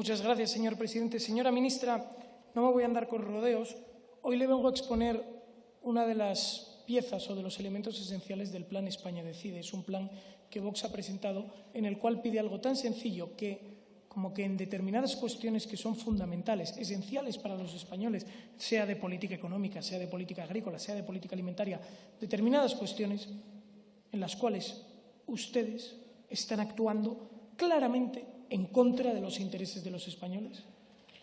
Muchas gracias, señor presidente. Señora ministra, no me voy a andar con rodeos. Hoy le vengo a exponer una de las piezas o de los elementos esenciales del Plan España Decide. Es un plan que Vox ha presentado en el cual pide algo tan sencillo como que en determinadas cuestiones que son fundamentales, esenciales para los españoles, sea de política económica, sea de política agrícola, sea de política alimentaria, determinadas cuestiones en las cuales ustedes están actuando claramente en contra de los intereses de los españoles.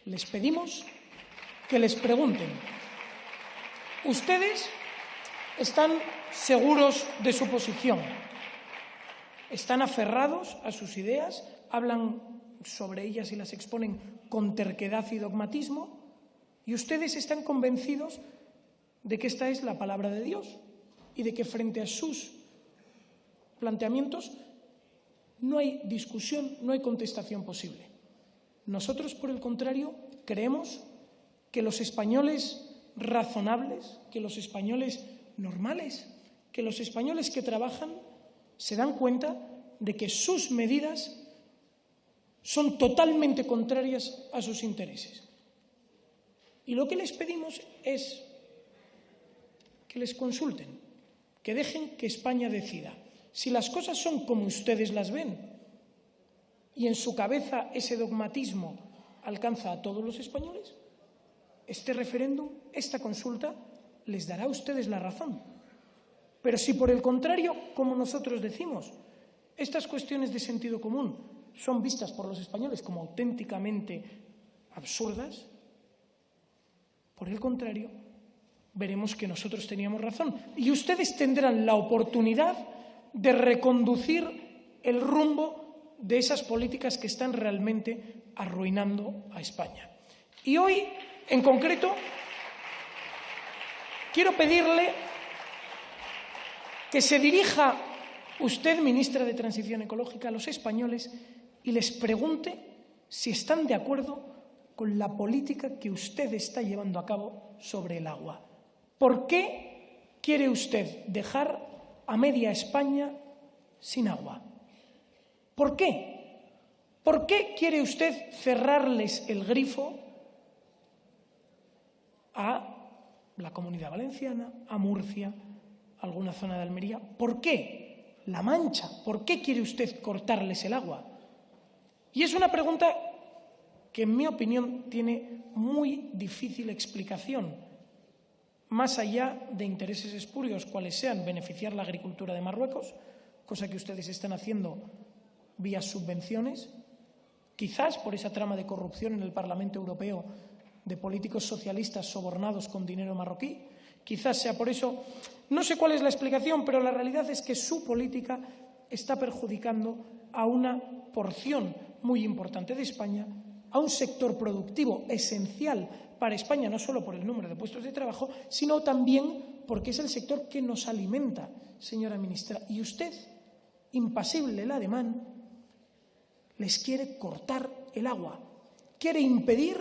Les pedimos que les pregunten. Ustedes están seguros de su posición, están aferrados a sus ideas, hablan sobre ellas y las exponen con terquedad y dogmatismo, y ustedes están convencidos de que esta es la palabra de Dios y de que frente a sus planteamientos no hay discusión, no hay contestación posible. Nosotros, por el contrario, creemos que los españoles razonables, que los españoles normales, que los españoles que trabajan se dan cuenta de que sus medidas son totalmente contrarias a sus intereses. Y lo que les pedimos es que les consulten, que dejen que España decida. Si las cosas son como ustedes las ven y en su cabeza ese dogmatismo alcanza a todos los españoles, este referéndum, esta consulta, les dará a ustedes la razón. Pero si por el contrario, como nosotros decimos, estas cuestiones de sentido común son vistas por los españoles como auténticamente absurdas, por el contrario, veremos que nosotros teníamos razón y ustedes tendrán la oportunidad de reconducir el rumbo de esas políticas que están realmente arruinando a España. Y hoy, en concreto, quiero pedirle que se dirija usted, ministra de Transición Ecológica, a los españoles y les pregunte si están de acuerdo con la política que usted está llevando a cabo sobre el agua. ¿Por qué quiere usted dejar a media España sin agua? ¿Por qué? ¿Por qué quiere usted cerrarles el grifo a la Comunidad Valenciana, a Murcia, a alguna zona de Almería? ¿Por qué? La Mancha. ¿Por qué quiere usted cortarles el agua? Y es una pregunta que, en mi opinión, tiene muy difícil explicación, más allá de intereses espurios, cuales sean beneficiar la agricultura de Marruecos, cosa que ustedes están haciendo vía subvenciones, quizás por esa trama de corrupción en el Parlamento Europeo de políticos socialistas sobornados con dinero marroquí, quizás sea por eso. No sé cuál es la explicación, pero la realidad es que su política está perjudicando a una porción muy importante de España, a un sector productivo esencial para España, no solo por el número de puestos de trabajo, sino también porque es el sector que nos alimenta, señora ministra. Y usted, impasible el ademán, les quiere cortar el agua, quiere impedir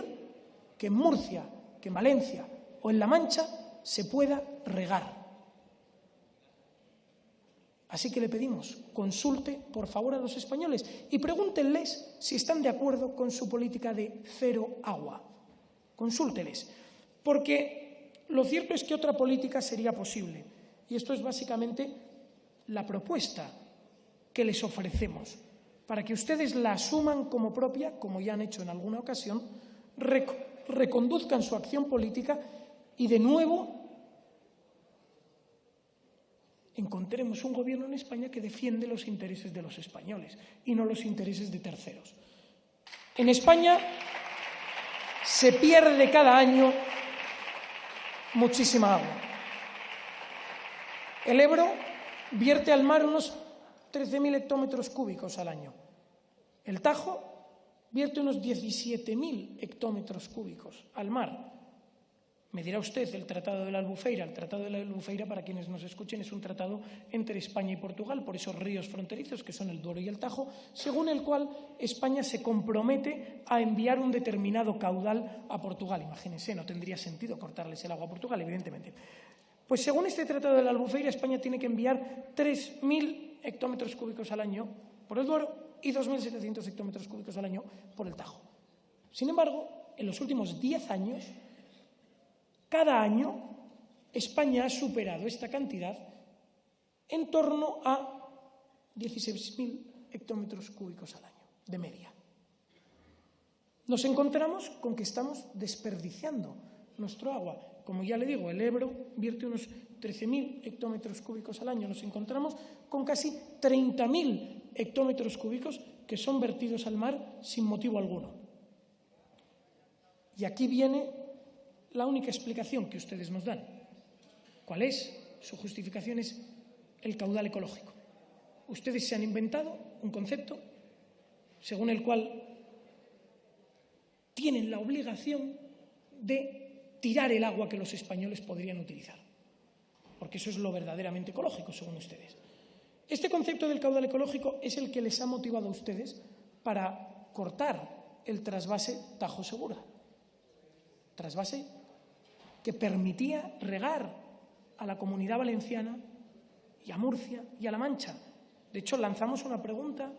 que en Murcia, que en Valencia o en La Mancha se pueda regar. Así que le pedimos, consulte, por favor, a los españoles y pregúntenles si están de acuerdo con su política de cero agua. Consúlteles, porque lo cierto es que otra política sería posible. Y esto es básicamente la propuesta que les ofrecemos, para que ustedes la asuman como propia, como ya han hecho en alguna ocasión, reconduzcan su acción política y de nuevo encontremos un gobierno en España que defiende los intereses de los españoles y no los intereses de terceros. En España se pierde cada año muchísima agua. El Ebro vierte al mar unos 13.000 hectómetros cúbicos al año. El Tajo vierte unos 17.000 hectómetros cúbicos al mar. Me dirá usted el Tratado de la Albufeira. El Tratado de la Albufeira, para quienes nos escuchen, es un tratado entre España y Portugal por esos ríos fronterizos que son el Duero y el Tajo, según el cual España se compromete a enviar un determinado caudal a Portugal. Imagínense, no tendría sentido cortarles el agua a Portugal, evidentemente. Pues según este Tratado de la Albufeira, España tiene que enviar 3.000 hectómetros cúbicos al año por el Duero y 2.700 hectómetros cúbicos al año por el Tajo. Sin embargo, en los últimos 10 años, cada año, España ha superado esta cantidad en torno a 16.000 hectómetros cúbicos al año, de media. Nos encontramos con que estamos desperdiciando nuestro agua. Como ya le digo, el Ebro vierte unos 13.000 hectómetros cúbicos al año. Nos encontramos con casi 30.000 hectómetros cúbicos que son vertidos al mar sin motivo alguno. Y aquí viene la única explicación que ustedes nos dan. ¿Cuál es? Su justificación es el caudal ecológico. Ustedes se han inventado un concepto según el cual tienen la obligación de tirar el agua que los españoles podrían utilizar, porque eso es lo verdaderamente ecológico, según ustedes. Este concepto del caudal ecológico es el que les ha motivado a ustedes para cortar el trasvase Tajo Segura, trasvase que permitía regar a la Comunidad Valenciana y a Murcia y a La Mancha. De hecho, lanzamos una pregunta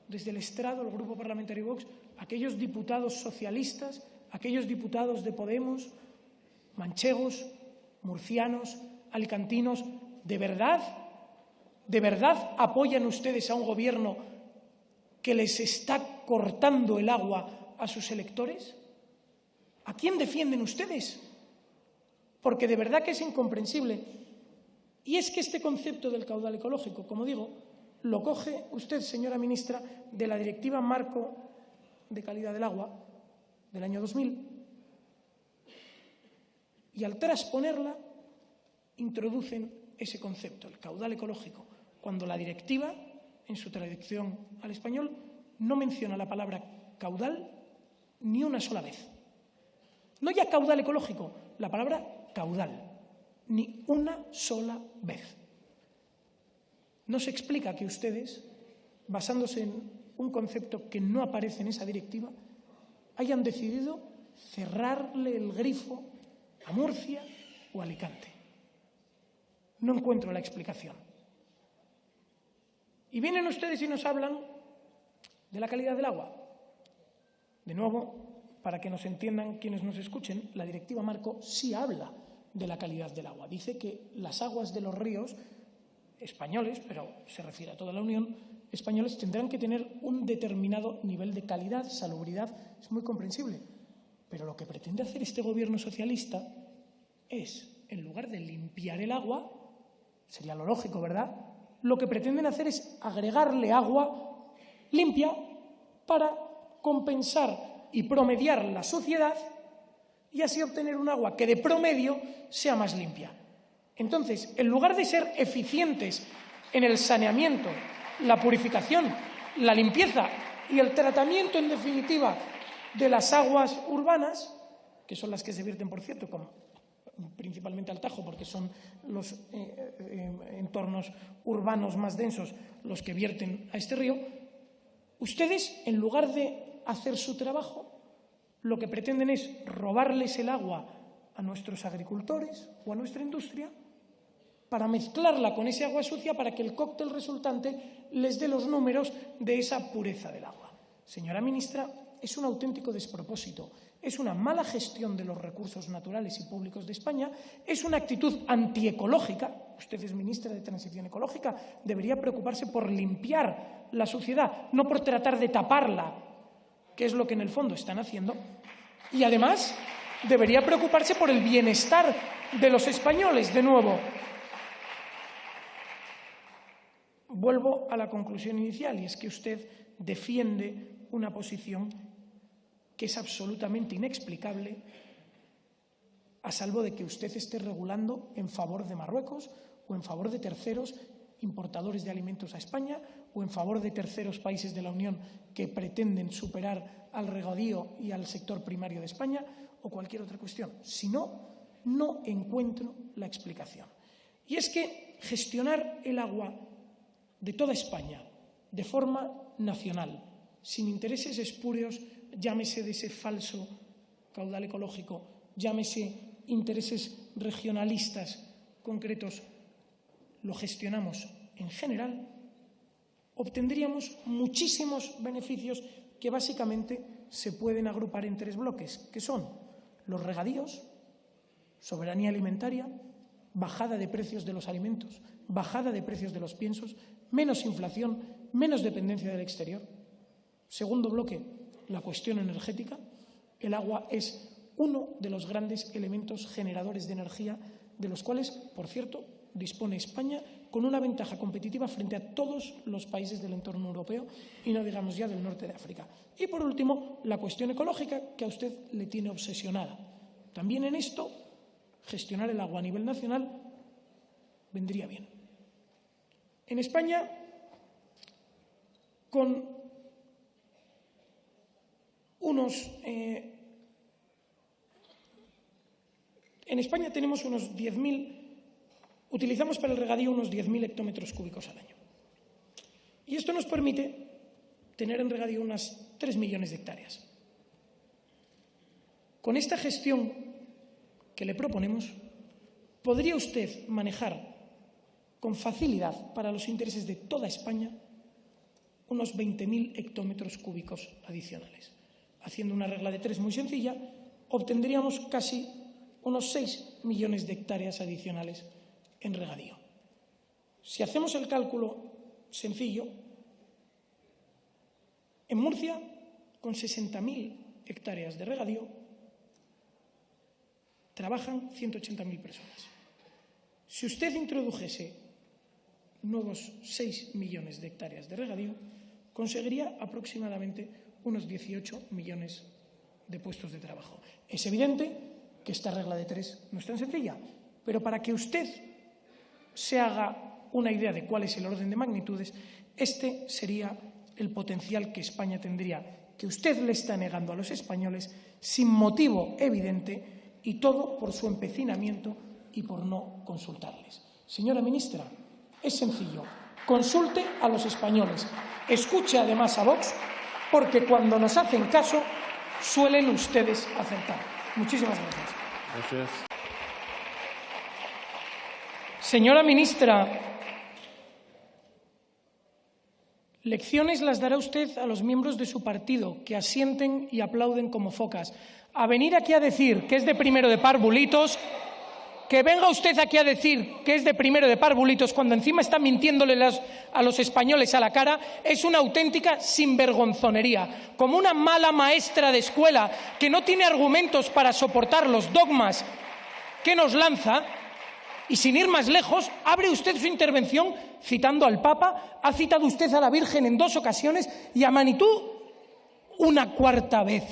desde el estrado, el Grupo Parlamentario Vox, a aquellos diputados socialistas, a aquellos diputados de Podemos, manchegos, murcianos, alicantinos. ¿De verdad apoyan ustedes a un gobierno que les está cortando el agua a sus electores? ¿A quién defienden ustedes? Porque de verdad que es incomprensible. Y es que este concepto del caudal ecológico, como digo, lo coge usted, señora ministra, de la Directiva Marco de Calidad del Agua del año 2000, y al transponerla introducen ese concepto, el caudal ecológico, cuando la directiva, en su traducción al español, no menciona la palabra caudal ni una sola vez. No ya caudal ecológico, la palabra caudal, ni una sola vez. No se explica que ustedes, basándose en un concepto que no aparece en esa directiva, hayan decidido cerrarle el grifo a Murcia o a Alicante. No encuentro la explicación. Y vienen ustedes y nos hablan de la calidad del agua. De nuevo, para que nos entiendan quienes nos escuchen, la Directiva Marco sí habla de la calidad del agua. Dice que las aguas de los ríos españoles, pero se refiere a toda la Unión, españoles tendrán que tener un determinado nivel de calidad, salubridad. Es muy comprensible. Pero lo que pretende hacer este gobierno socialista es, en lugar de limpiar el agua, sería lo lógico, ¿verdad?, lo que pretenden hacer es agregarle agua limpia para compensar y promediar la suciedad y así obtener un agua que de promedio sea más limpia. Entonces, en lugar de ser eficientes en el saneamiento, la purificación, la limpieza y el tratamiento, en definitiva, de las aguas urbanas, que son las que se vierten, por cierto, principalmente al Tajo, porque son los entornos urbanos más densos los que vierten a este río, ustedes, en lugar de hacer su trabajo, lo que pretenden es robarles el agua a nuestros agricultores o a nuestra industria para mezclarla con ese agua sucia para que el cóctel resultante les dé los números de esa pureza del agua. Señora ministra, es un auténtico despropósito, es una mala gestión de los recursos naturales y públicos de España, es una actitud antiecológica. Usted es ministra de Transición Ecológica, debería preocuparse por limpiar la suciedad, no por tratar de taparla, que es lo que en el fondo están haciendo, y además debería preocuparse por el bienestar de los españoles. De nuevo, vuelvo a la conclusión inicial, y es que usted defiende una posición que es absolutamente inexplicable, a salvo de que usted esté regulando en favor de Marruecos o en favor de terceros importadores de alimentos a España o en favor de terceros países de la Unión que pretenden superar al regadío y al sector primario de España o cualquier otra cuestión. Si no, no encuentro la explicación. Y es que gestionar el agua de toda España de forma nacional, sin intereses espurios, llámese de ese falso caudal ecológico, llámese intereses regionalistas concretos, lo gestionamos en general, obtendríamos muchísimos beneficios que básicamente se pueden agrupar en 3 bloques, que son los regadíos, soberanía alimentaria, bajada de precios de los alimentos, bajada de precios de los piensos, menos inflación, menos dependencia del exterior. Segundo bloque, la cuestión energética. El agua es uno de los grandes elementos generadores de energía, de los cuales, por cierto, dispone España con una ventaja competitiva frente a todos los países del entorno europeo y no digamos ya del norte de África. Y, por último, la cuestión ecológica, que a usted le tiene obsesionada. También en esto, gestionar el agua a nivel nacional vendría bien. En España, tenemos unos 10.000, utilizamos para el regadío unos 10.000 hectómetros cúbicos al año. Y esto nos permite tener en regadío unas 3 millones de hectáreas. Con esta gestión que le proponemos, podría usted manejar con facilidad para los intereses de toda España unos 20.000 hectómetros cúbicos adicionales. Haciendo una regla de 3 muy sencilla, obtendríamos casi unos 6 millones de hectáreas adicionales en regadío. Si hacemos el cálculo sencillo, en Murcia, con 60.000 hectáreas de regadío, trabajan 180.000 personas. Si usted introdujese nuevos 6 millones de hectáreas de regadío, conseguiría aproximadamente unos 18 millones de puestos de trabajo. Es evidente que esta regla de 3 no es tan sencilla, pero para que usted se haga una idea de cuál es el orden de magnitudes, este sería el potencial que España tendría, que usted le está negando a los españoles sin motivo evidente y todo por su empecinamiento y por no consultarles. Señora ministra, es sencillo. Consulte a los españoles. Escuche además a Vox, porque cuando nos hacen caso suelen ustedes acertar. Muchísimas gracias. Gracias. Señora ministra, lecciones las dará usted a los miembros de su partido, que asienten y aplauden como focas. A venir aquí a decir que es de primero de parvulitos, que venga usted aquí a decir que es de primero de parvulitos cuando encima está mintiéndole a los españoles a la cara, es una auténtica sinvergonzonería. Como una mala maestra de escuela que no tiene argumentos para soportar los dogmas que nos lanza, y sin ir más lejos, abre usted su intervención citando al Papa, ha citado usted a la Virgen en 2 ocasiones y a Manitú una 4ª vez.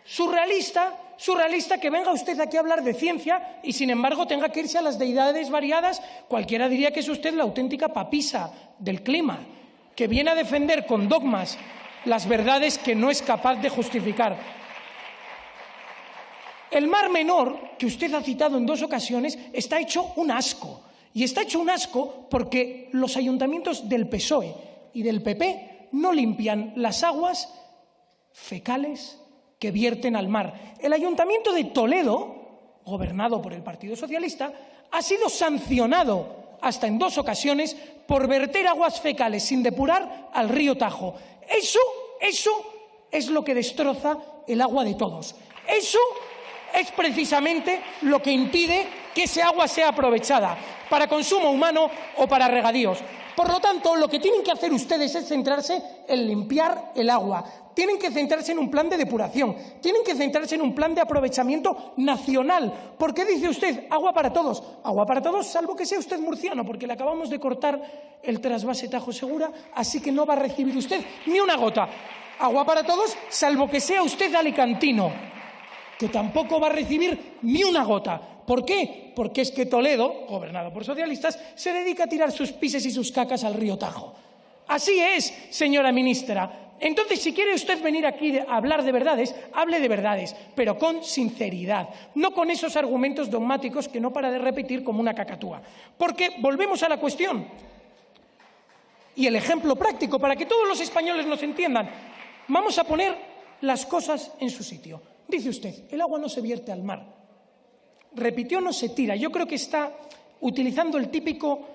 Surrealista que venga usted aquí a hablar de ciencia y, sin embargo, tenga que irse a las deidades variadas. Cualquiera diría que es usted la auténtica papisa del clima, que viene a defender con dogmas las verdades que no es capaz de justificar. El Mar Menor, que usted ha citado en 2 ocasiones, está hecho un asco. Y está hecho un asco porque los ayuntamientos del PSOE y del PP no limpian las aguas fecales que vierten al mar. El Ayuntamiento de Toledo, gobernado por el Partido Socialista, ha sido sancionado hasta en 2 ocasiones por verter aguas fecales sin depurar al río Tajo. Eso es lo que destroza el agua de todos. Eso es precisamente lo que impide que ese agua sea aprovechada para consumo humano o para regadíos. Por lo tanto, lo que tienen que hacer ustedes es centrarse en limpiar el agua. Tienen que centrarse en un plan de depuración. Tienen que centrarse en un plan de aprovechamiento nacional. ¿Por qué dice usted agua para todos? Agua para todos, salvo que sea usted murciano, porque le acabamos de cortar el trasvase Tajo Segura, así que no va a recibir usted ni una gota. Agua para todos, salvo que sea usted alicantino, que tampoco va a recibir ni una gota. ¿Por qué? Porque es que Toledo, gobernado por socialistas, se dedica a tirar sus pises y sus cacas al río Tajo. Así es, señora ministra. Entonces, si quiere usted venir aquí a hablar de verdades, hable de verdades, pero con sinceridad, no con esos argumentos dogmáticos que no para de repetir como una cacatúa. Porque volvemos a la cuestión y el ejemplo práctico para que todos los españoles nos entiendan. Vamos a poner las cosas en su sitio. Dice usted, el agua no se vierte al mar. Repitió, no se tira. Yo creo que está utilizando el típico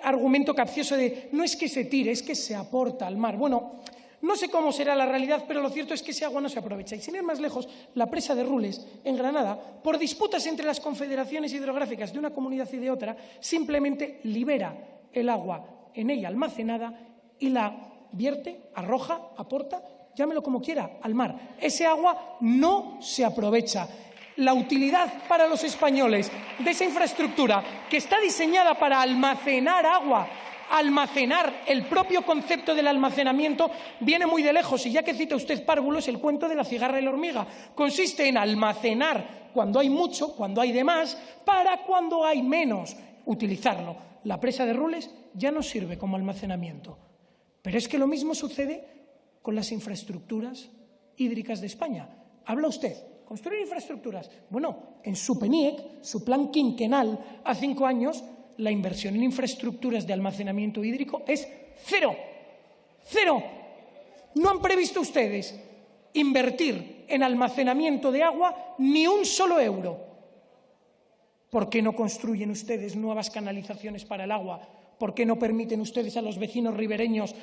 argumento capcioso de no es que se tire, es que se aporta al mar. Bueno, No sé cómo será la realidad, pero lo cierto es que ese agua no se aprovecha. Y sin ir más lejos, la presa de Rules, en Granada, por disputas entre las confederaciones hidrográficas de una comunidad y de otra, simplemente libera el agua en ella almacenada y la vierte, arroja, aporta, llámelo como quiera, al mar. Ese agua no se aprovecha. La utilidad para los españoles de esa infraestructura que está diseñada para almacenar agua, almacenar, el propio concepto del almacenamiento viene muy de lejos, y ya que cita usted párvulos, el cuento de la cigarra y la hormiga. Consiste en almacenar cuando hay mucho, cuando hay de más, para cuando hay menos, utilizarlo. La presa de Rules ya no sirve como almacenamiento. Pero es que lo mismo sucede con las infraestructuras hídricas de España. Habla usted, construir infraestructuras. Bueno, en su PENIEC, su plan quinquenal, a 5 años, la inversión en infraestructuras de almacenamiento hídrico es cero. ¡Cero! No han previsto ustedes invertir en almacenamiento de agua ni un solo euro. ¿Por qué no construyen ustedes nuevas canalizaciones para el agua? ¿Por qué no permiten ustedes a los vecinos ribereños,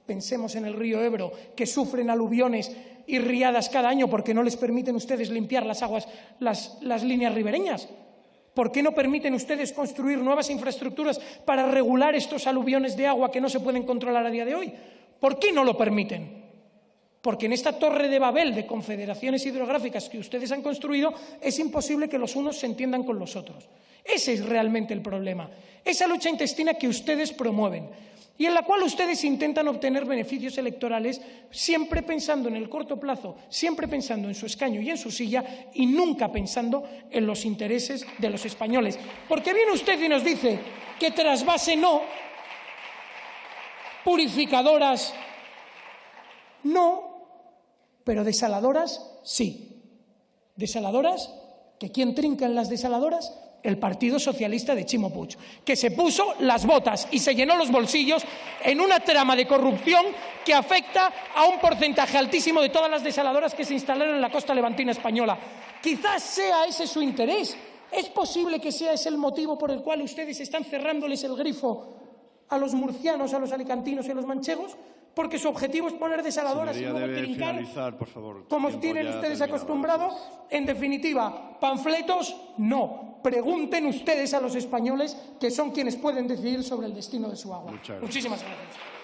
pensemos en el río Ebro, que sufren aluviones y riadas cada año? ¿Por qué no les permiten ustedes limpiar las aguas, las líneas ribereñas? ¿Por qué no permiten ustedes construir nuevas infraestructuras para regular estos aluviones de agua que no se pueden controlar a día de hoy? ¿Por qué no lo permiten? Porque en esta torre de Babel de confederaciones hidrográficas que ustedes han construido es imposible que los unos se entiendan con los otros. Ese es realmente el problema. Esa lucha intestina que ustedes promueven y en la cual ustedes intentan obtener beneficios electorales siempre pensando en el corto plazo, siempre pensando en su escaño y en su silla y nunca pensando en los intereses de los españoles. Porque viene usted y nos dice que trasvase no, purificadoras no, pero desaladoras sí. Desaladoras, que ¿quién trinca en las desaladoras? El Partido Socialista de Chimo Puig, que se puso las botas y se llenó los bolsillos en una trama de corrupción que afecta a un porcentaje altísimo de todas las desaladoras que se instalaron en la costa levantina española. Quizás sea ese su interés. Es posible que sea ese el motivo por el cual ustedes están cerrándoles el grifo a los murcianos, a los alicantinos y a los manchegos, porque su objetivo es poner desaladoras y luego trincar, como tienen ustedes acostumbrado. En definitiva, panfletos, no. Pregunten ustedes a los españoles, que son quienes pueden decidir sobre el destino de su agua. Muchísimas gracias.